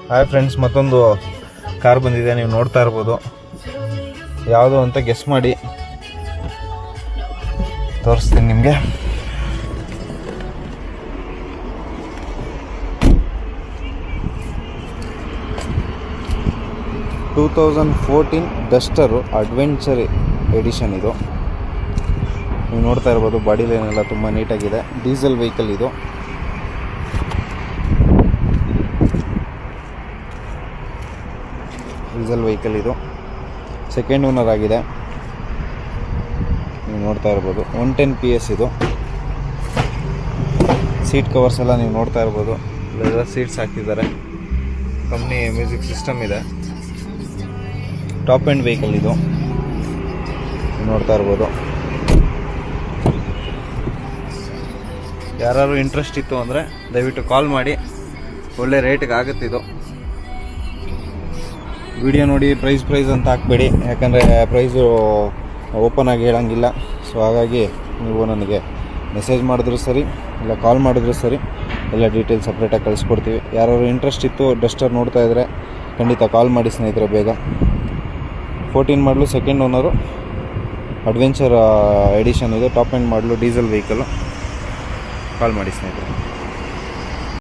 Hi friends, ಮತ್ತೊಂದು car ಬಂದಿದೆ. ನೀವು ನೋಡ್ತಾ ಇರ್ಬೋದು. ಯಾವುದು ಅಂತ ಗೆಸ್ ಮಾಡಿ ತೋರಿಸ್ತೀನಿ ನಿಮಗೆ. ಟೂ 2014 ಡಸ್ಟರು ಅಡ್ವೆಂಚರ್ ಎಡಿಷನ್ ಇದು. ನೀವು ನೋಡ್ತಾ ಇರ್ಬೋದು. ಬಾಡಿ ಲೈನ್ ಎಲ್ಲ ತುಂಬ ನೀಟಾಗಿದೆ. ಡೀಸೆಲ್ ವೆಹಿಕಲ್ ಇದು. ಸೆಕೆಂಡ್ ಓನರ್ ಆಗಿದೆ. ನೀವು ನೋಡ್ತಾ ಇರ್ಬೋದು. 110 PS ಇದು. ಸೀಟ್ ಕವರ್ಸ್ ಎಲ್ಲ ನೀವು ನೋಡ್ತಾ ಇರ್ಬೋದು. ಲೆದರ್ ಸೀಟ್ಸ್ ಹಾಕಿದ್ದಾರೆ. ಕಂಪ್ನಿ ಮ್ಯೂಸಿಕ್ ಸಿಸ್ಟಮ್ ಇದೆ. ಟಾಪ್ ಎಂಡ್ ವೆಹಿಕಲ್ ಇದು. ನೋಡ್ತಾ ಇರ್ಬೋದು. ಯಾರು ಇಂಟ್ರೆಸ್ಟ್ ಇತ್ತು ಅಂದರೆ ದಯವಿಟ್ಟು ಕಾಲ್ ಮಾಡಿ. ಒಳ್ಳೆ ರೇಟ್ಗೆ ಆಗುತ್ತಿದ್ದು. ವಿಡಿಯೋ ನೋಡಿ ಪ್ರೈಸ್ ಅಂತ ಹಾಕಬೇಡಿ, ಯಾಕಂದರೆ ಪ್ರೈಸು ಓಪನ್ ಆಗಿ ಹೇಳೋಂಗಿಲ್ಲ. ಸೊ ಹಾಗಾಗಿ ನೀವು ನನಗೆ ಮೆಸೇಜ್ ಮಾಡಿದ್ರು ಸರಿ, ಇಲ್ಲ ಕಾಲ್ ಮಾಡಿದ್ರು ಸರಿ, ಎಲ್ಲ ಡೀಟೇಲ್ಸ್ ಸಪ್ರೇಟಾಗಿ ಕಳಿಸ್ಕೊಡ್ತೀವಿ. ಯಾರು ಇಂಟ್ರೆಸ್ಟ್ ಇತ್ತು ಡಸ್ಟರ್ ನೋಡ್ತಾ ಇದ್ದರೆ ಖಂಡಿತ ಕಾಲ್ ಮಾಡಿ ಸ್ನೇಹಿತರೆ ಬೇಗ. 14 ಮಾಡಲು, ಸೆಕೆಂಡ್ ಓನರು, ಅಡ್ವೆಂಚರ್ ಎಡಿಷನ್ ಇದು. ಟಾಪ್ ಎಂಡ್ ಮಾಡಲು, ಡೀಸೆಲ್ ವೆಹಿಕಲ್ಲು. ಕಾಲ್ ಮಾಡಿ ಸ್ನೇಹಿತರೆ.